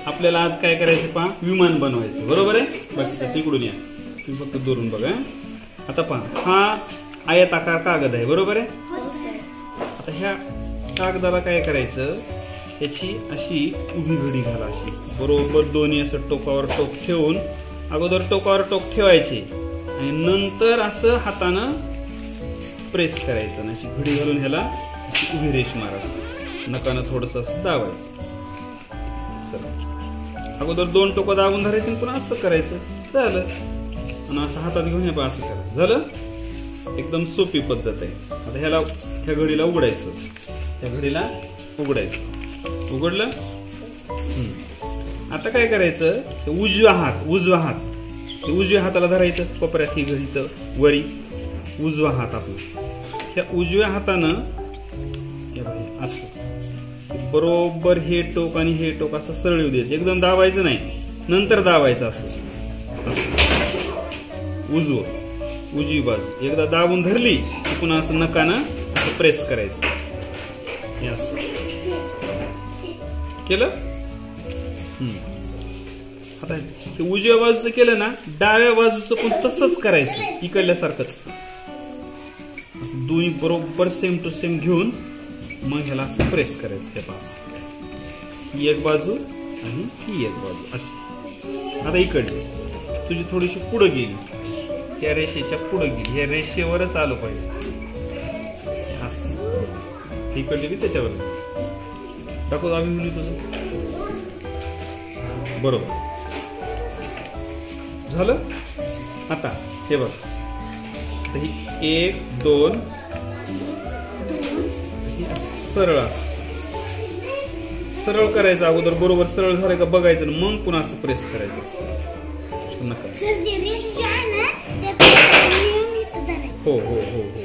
आपल्याला आज काय करायचं पहा, विमान बनवायचं. बरोबर आहे. बस इकडून या, तुम्ही फक्त दोरून बघा. आता पहा, हा आयताकार कागद आहे. बरोबर आहे. आता ह्या कागदाला काय करायचं, याची अशी उभी घडी घाला. अशी बरोबर दोन्ही असं टोकावर टोक ठेवून, अगोदर टोकावर टोक ठेवायचे आणि नंतर असं हातानं प्रेस करायचं. अशी घडी घालून ह्याला अशी उभी रेष मारायची, नकानं थोडस असं दाबायचं. चला, अगोदर दोन टोकं दाबून धरायचे, पुन्हा असं करायचं. झालं. आणि असं हातात घेऊन हे असं करायचं. झालं. एकदम सोपी पद्धत आहे. आता ह्या घडीला उघडायचं. त्या घडीला उघडायचं. उघडलं. आता काय करायचं, उजव्या उजव्या हाताला धरायचं. कोपऱ्यात ही घडी वरी उजवा हात आपला. ह्या उजव्या हातानं असं बरोबर हे टोक आणि हे टोक असं सरळ येऊ द्यायचं. एकदम दाबायचं नाही, नंतर दाबायचं. असं उजवी बाजू एकदा दाबून धरली की पुन्हा असं नकानं प्रेस करायचं. असं केलं. आता उजव्या बाजूचं केलं ना, डाव्या बाजूचं पण तसंच करायचं, इकडल्यासारखंच. दोन्ही बरोबर सेम टू सेम घेऊन मग ह्याला असं प्रेस करायचं. हे पास ही एक बाजू आणि ही एक बाजू अशी. आता इकडली तुझी थोडीशी पुढे गेली, त्या रेषेच्या पुढे गेली, ह्या रेषेवरच आलं पाहिजे. असं इकडली बी त्याच्यावर टाकू. आम्ही म्हणू तुझं बरोबर झालं. आता हे बघ, ही 1 2 सरळ करायचं. अगोदर बरोबर सरळ झालं का बघायचं, मग पुन्हा असं प्रेस करायचं. हो हो हो हो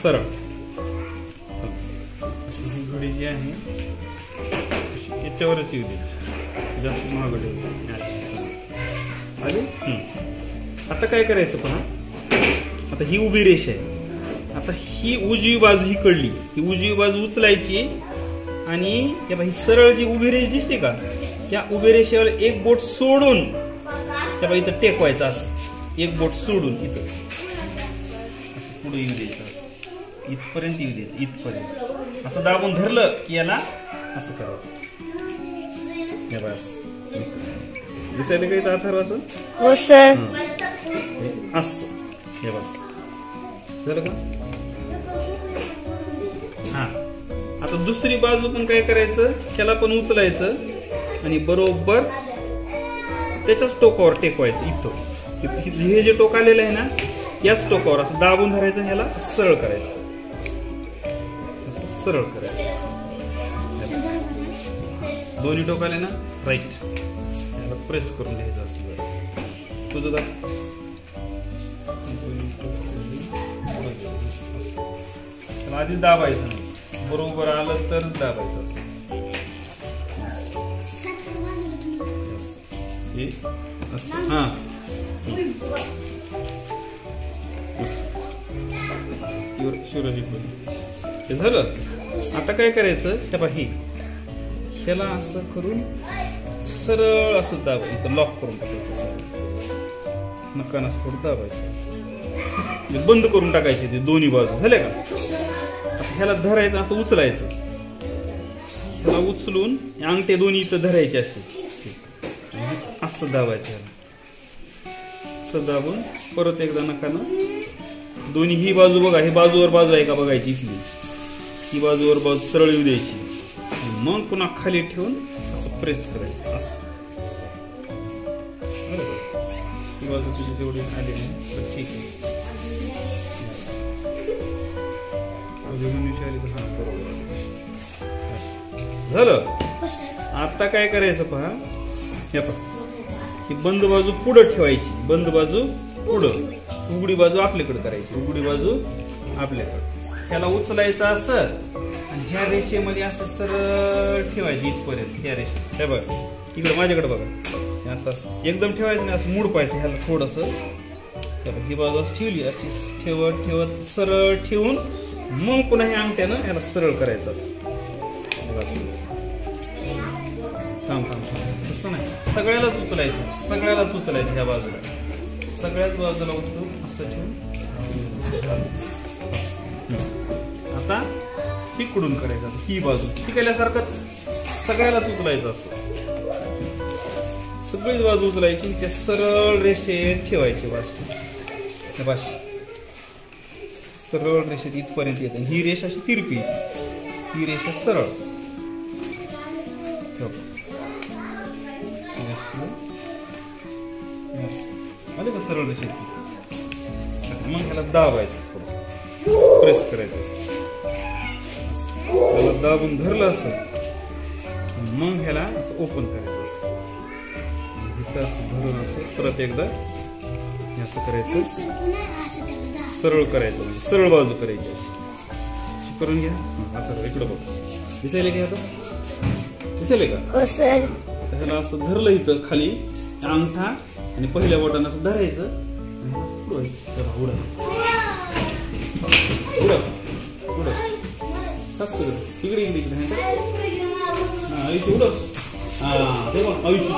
सरळ. घडी जी आहे याच्यावरच येऊ दे, जास्त महाग अरे. आता काय करायचं पहा, आता ही उभी रेष आहे. आता ही उजवी बाजू ही कळली, ही उजवी बाजू उचलायची आणि ही सरळ जी उभी रेष दिसते का, या उभी रेषेवर एक बोट सोडून त्या इथं टेकवायचं. असं एक बोट सोडून इथं असं पुढे येऊ द्यायचं. असं इथपर्यंत येऊ द्यायचं, इथपर्यंत असं दाबून धरलं की याला असं करायचं. बस दिसायला काही अथर्व असं. हो सर. असं हे बस झालं का. हा, आता दुसरी बाजू पण काय करायचं, त्याला पण उचलायचं आणि बरोबर त्याच्याच टोकावर टेकवायचं. इथं हे जे टोक आलेलं आहे ना, याच टोकावर असं दाबून धरायचं, ह्याला सरळ करायचं. असं सरळ करायचं. दोन्ही टोक आले ना, राईट. ह्याला प्रेस करून घ्यायचं असं. तुझं का आधी दाबायचं नाही, बरोबर आलं तर दाबायचं. असं हा शिवराजी हे झालं. आता काय करायचं, त्या पाही ह्याला असं करून सरळ असं दाबायचं, लॉक करून टाकायचं. नकान असं थोडं दाबायचं, बंद करून टाकायचे ते दोन्ही बाजू. झाले का. ह्याला धरायचं, असं उचलायचं. ह्याला उचलून अंगठे दोन्ही इथं धरायचे असे, असं दाबायचं. असं दाबून परत एकदा नकानं दोन्ही ही बाजू बघा, ही बाजूवर बाजू आहे का बघायची. इथली ही बाजूवर बाजू सरळ येऊ द्यायची. मग पुन्हा खाली ठेवून असं प्रेस करायचं. असं ही बाजू तुझी तेवढी खाली नाही तर ठीक आहे. झालं. आता काय करायचं पहा, हे पहा, ही बंद बाजू पुढे ठेवायची. बंद बाजू पुढं, उघडी बाजू आपल्याकडे करायची. उघडी बाजू आपल्याकडे. ह्याला उचलायचं असं आणि ह्या रेषेमध्ये असं सरळ ठेवायची इथपर्यंत. ह्या रेषे हे बघा, इकडे माझ्याकडे बघा. असं एकदम ठेवायचं नाही, असं मुडपायचं. ह्याला थोडस ही बाजू असं ठेवली, अशी ठेवत ठेवत सरळ ठेवून मग पुन्हा हे अंगठ्यानं ह्याला सरळ करायचं. असं थांब थांब थांब तसं नाही, सगळ्यालाच उचलायचं, सगळ्यालाच उचलायचं. ह्या बाजूला सगळ्याच बाजूला उचलून असं ठेवून आता इकडून करायचं, ही बाजू ती केल्यासारखंच सगळ्यालाच उचलायचं. असं सगळीच बाजू उचलायची, त्या सरळ रेषेत ठेवायची. बाशी सरळ रेषेत इथपर्यंत येते. ही रेषा अशी तिरपी, ही रेषा सरळ आले का सरळ रेषेत. मग ह्याला दाबायचं, थोडं प्रेस करायचं. त्याला दाबून धरलं असं, मग ह्याला असं ओपन करायचं. इथं असं धरून असं परत एकदा असं करायचं, सरळ करायचं, म्हणजे सरळ बाजू करायची. करून घ्या. आता इकडं बघ, दिसायला का? आता दिसायला का? ह्याला असं धरलं इथं खाली अंगठा आणि पहिल्या बोटानं असं धरायचं. इकडे इकडे इकडे हा, इथे उडव. हा, ते बघ आयुष्य